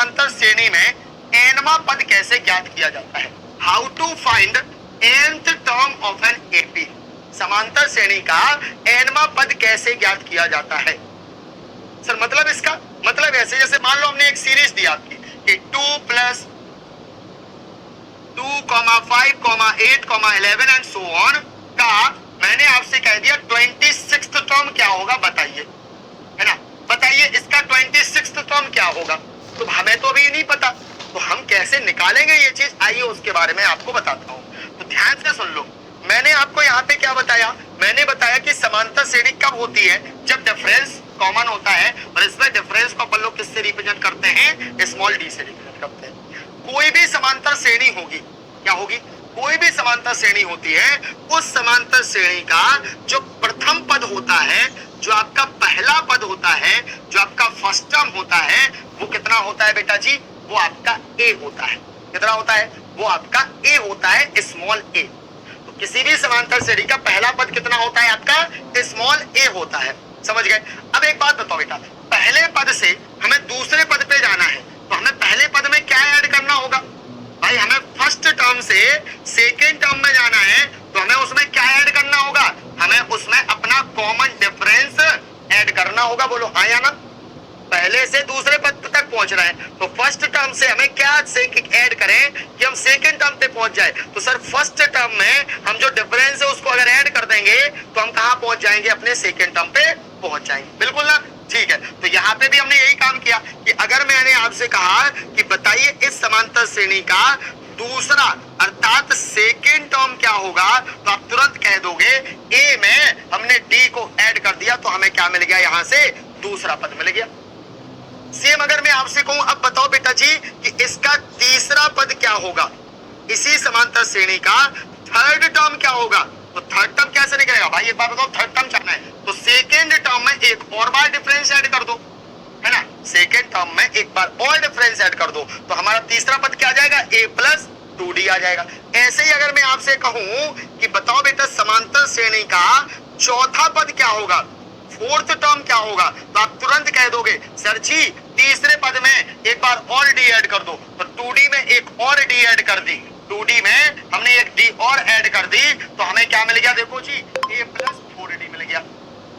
समांतर श्रेणी में nवां पद कैसे ज्ञात किया जाता है। How to find nth term of an AP. समांतर श्रेणी का nवां पद कैसे ज्ञात किया जाता है। सर मतलब इसका मतलब ऐसे, जैसे मान लो हमने एक सीरीज दी आपकी कि 2 + 2, 5, 8, 11 एंड सो ऑन का मैंने आपसे कह दिया 26th टर्म क्या होगा बताइए, है ना। बताइए इसका 26th टर्म क्या होगा। तो हमें तो अभी नहीं पता, तो हम कैसे निकालेंगे ये चीज, आइए उसके बारे में आपको बताता हूं। तो ध्यान से सुन लो, मैंने आपको यहाँ पे क्या बताया, मैंने बताया कि समांतर श्रेणी कब होती है, जब डिफरेंस कॉमन होता है और इसमें डिफरेंस को अपन लोग किससे रिप्रेजेंट करते हैं, स्मॉल डी से रिप्रेजेंट करते हैं। कोई भी समांतर श्रेणी होगी, क्या होगी, कोई भी समांतर श्रेणी होती है, उस समांतर श्रेणी का जो प्रथम पद होता है, जो आपका पहला पद होता है, जो आपका फर्स्ट टर्म होता है, वो कितना होता है बेटा जी, वो आपका ए होता है। कितना होता है, वो आपका ए होता है, स्मॉल ए। तो किसी भी समांतर श्रेणी का पहला पद कितना होता है, आपका स्मॉल ए होता है। समझ गए। अब एक बात बताओ बेटा, पहले पद से हमें दूसरे पद पे जाना है, तो हमें पहले पद में क्या ऐड करना होगा भाई, हमें फर्स्ट टर्म से सेकेंड टर्म में जाना है, तो हमें उसमें क्या ऐड करना होगा, हमें उसमें अपना कॉमन डिफरेंस ऐड करना होगा। बोलो हाँ या ना। पहले से दूसरे पद तक पहुंच रहे हैं, तो फर्स्ट टर्म से हमें क्या ऐड करें कि हम सेकेंड टर्म पे पहुंच जाए। तो सर फर्स्ट टर्म में हम जो डिफरेंस है उसको अगर ऐड कर देंगे तो हम कहां पहुंच जाएंगे, अपने सेकेंड टर्म पे पहुंच जाएंगे। बिल्कुल ना, ठीक है। तो यहाँ पे भी हमने यही काम किया कि अगर मैंने आपसे कहा कि बताइए इस समांतर श्रेणी का दूसरा अर्थात सेकेंड टर्म क्या होगा, तो आप तुरंत कह दोगे ए में हमने डी को ऐड कर दिया, तो हमें क्या मिल गया, यहां से दूसरा पद मिल गया। सेम अगर मैं आपसे कहूं अब बताओ बेटा जी कि इसका तीसरा पद क्या होगा, इसी समांतर श्रेणी का थर्ड टर्म क्या होगा, तो थर्ड टर्म कैसे निकलेगा भाई, एक बार बताओ। थर्ड टर्म चाहना है तो सेकेंड टर्म में एक और बार डिफरेंस ऐड कर दो, है ना। सेकेंड टर्म में एक बार और डिफरेंस ऐड कर दो, तो हमारा तीसरा पद क्या आ जाएगा, a + 2d आ जाएगा। ऐसे ही अगर मैं आपसे कहूं कि बताओ बेटा समांतर श्रेणी का चौथा पद क्या होगा, फोर्थ टर्म क्या होगा, तो आप तुरंत कह दोगे सर जी तीसरे पद में एक बार और डी ऐड कर दो, तो 2d में एक और डी ऐड कर दी, 2d में हमने एक डी और ऐड कर दी, तो हमें क्या मिल गया, देखो जी a + 4d मिल गया,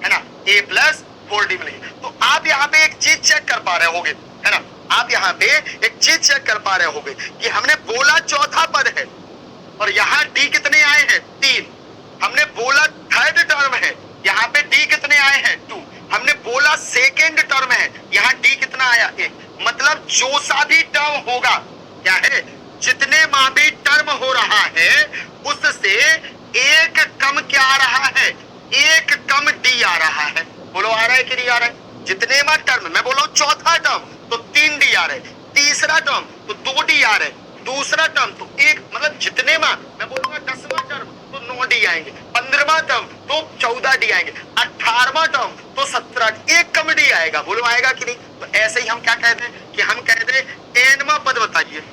है ना, a + 4d मिल गया। तो आप यहाँ पे एक चीज चेक कर पा रहे होगे, है ना, आप यहाँ पे एक चीज चेक कर पा रहे होगे कि हमने बोला चौथा पद है और यहाँ डी कितने आए हैं, 3। हमने बोला थर्ड टर्म है, यहाँ पे डी कितने आए हैं, 2। हमने बोला सेकेंड टर्म है, यहाँ डी कितना आया, 1। मतलब जो सा भी टर्म होगा, क्या है, जितने माँ भी टर्म हो रहा है उससे एक कम क्या आ रहा है, एक कम डी आ रहा है। बोलो आ रहा है कि नहीं आ रहा है। जितने माँ टर्म, मैं बोल रहा हूँ चौथा टर्म तो 3d आ रहे, तीसरा टर्म तो 2d आ रहे, दूसरा टर्म तो 1, मतलब जितने माँ मैं बोलूंगा 10वां टर्म तो 9d आएंगे, 15वां टर्म तो 14d आएंगे, 18वां टर्म तो 17, एक कम डी आएगा। बोलो आएगा कि नहीं। तो ऐसे ही हम क्या कहते हैं कि हम कहते हैं nवां पद बताइए,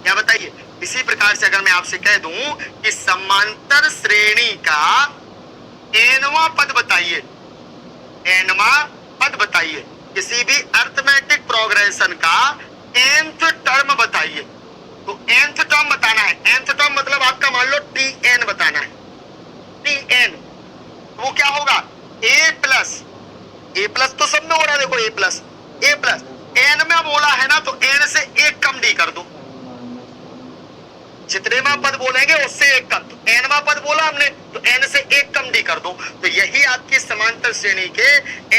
क्या बताइए। इसी प्रकार से अगर मैं आपसे कह दूं कि समांतर श्रेणी का nवां पद बताइए, nवां पद बताइए, किसी भी अर्थमेटिक प्रोग्रेशन का nth टर्म बताइए, तो nth टर्म बताना है। nth टर्म मतलब आपका मान लो tn बताना है, tn वो क्या होगा, a प्लस तो सब में हो रहा है, देखो a प्लस n में बोला है ना, तो n से एक कम d कर दो, जितने मां पद बोलेंगे उससे एक कम, तो nवां पद बोला हमने तो n से एक कम d कर दो, तो यही आपकी समांतर श्रेणी के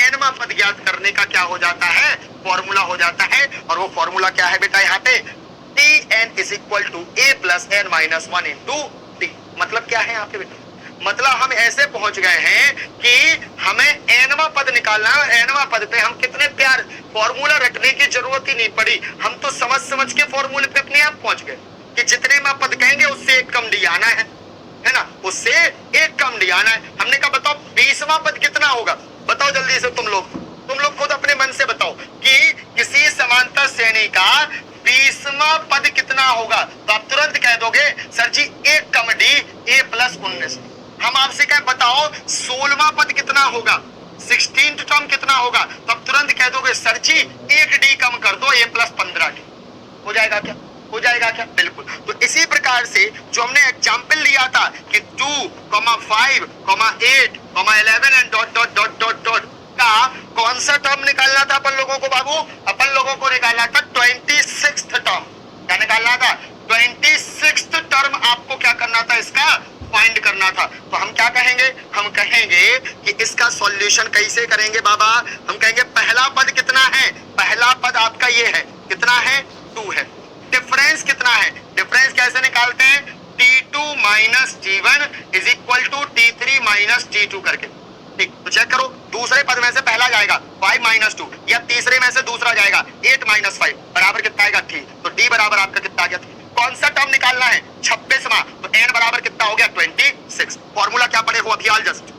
nवां पद ज्ञात करने का क्या हो जाता है, फॉर्मूला हो जाता है। और वो फॉर्मूला क्या है बेटा, यहाँ पे tn = a + n - 1 × d। मतलब क्या है यहाँ पे बेटा, मतलब हम ऐसे पहुंच गए हैं कि हमें nवां पद निकालना है। nवां पद पे हम कितने प्यार, फॉर्मूला रटने की जरूरत ही नहीं पड़ी, हम तो समझ के फॉर्मूले पे अपने आप पहुंच गए कि जितने मां पद कहेंगे उससे एक कम डी आना है ना, उससे एक कम डी आना है। हमने कहा बताओ 20वां पद कितना होगा, बताओ जल्दी से तुम लोग खुद अपने मन से बताओ कि किसी समांतर श्रेणी का 20वां पद कितना होगा, तो आप तुरंत कह दोगे सर जी एक कम डी, a + 19। हम आपसे कहें बताओ 16वां पद कितना होगा, 16th टर्म कितना होगा, तो आप तुरंत कह दोगे सर जी एक डी कम कर दो, ए प्लस 15 डी हो जाएगा क्या? हो जाएगा क्या? बिल्कुल। तो इसी प्रकार से जो हमने एग्जाम्पल लिया था कि 2, 5, 8, 11 and dot dot dot dot dot का कौन सा टर्म निकालना था अपन लोगों को बाबू? अपन लोगों को निकालना था 26th टर्म। क्या निकालना था? 26th टर्म आपको क्या करना था? इसका फाइंड करना था। तो हम क्या कहेंगे? हम कहेंगे कि इसका सॉल्यूशन कैसे करेंगे बाबा? हम कहेंगे पहला पद कितना है? पहला पद आपका ये है, कितना है? 2 है। डिफरेंस कितना है? डिफरेंस कैसे निकालते हैं? T2 माइनस T1 is equal to T3 minus T2 करके। ठीक, तो चेक करो, दूसरे पद में से पहला जाएगा 5 माइनस 2, या तीसरे में से दूसरा जाएगा 8 माइनस 5 बराबर कितना आएगा? 3। तो D बराबर आपका कितना आ गया? 3। कौन सा टर्म निकालना है? 26वां। तो n बराबर कितना हो गया? 26। फॉर्मूला क्या पढ़े हो अभी? All just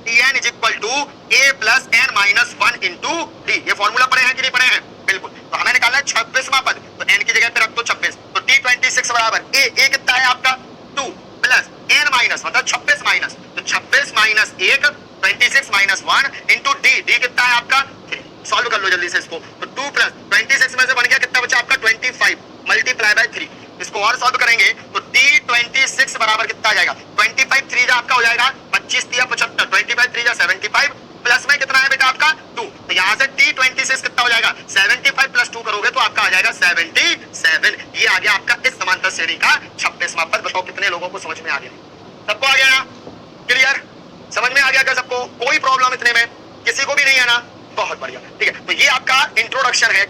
Tn is equal to a plus n minus 1 into D. ये फॉर्मूला पढ़े हैं कि नहीं पढ़े हैं? बिल्कुल। तो हमें निकालना है 26वां पद, तो n की जगह पे रख दो 26। तो T26 बराबर a कितना है आपका? 2 प्लस n माइनस, मतलब 26 माइनस, तो 26 minus 1 26 minus 1 into D. D कितना है आपका? 3। सॉल्व कर लो जल्दी से इसको। तो 2 प्लस 26 में से बन गया कितना बचा आपका? 25 मल्टीप्लाई बाय 3। इसको और सॉल्व करेंगे तो T26 बराबर कितना आ जाएगा? 25 3 जा आपका हो जाएगा 25 3 75, 25 3 जा 75, प्लस में कितना है बेटा आपका? 2। तो यहाँ से T26 कितना हो जाएगा? 75 प्लस 2 करोगे तो आपका आ जाएगा 77। ये आ गया आपका इस समांतर श्रेणी का 26वां पद। बताओ कितने लोगों को समझ में आ गया? सबको आ गया ना? क्लियर? समझ में आ गया क्या सबको? कोई प्रॉब्लम इतने में किसी को भी नहीं है ना? बहुत बढ़िया। ठीक है, तो ये आपका इंट्रोडक्शन है।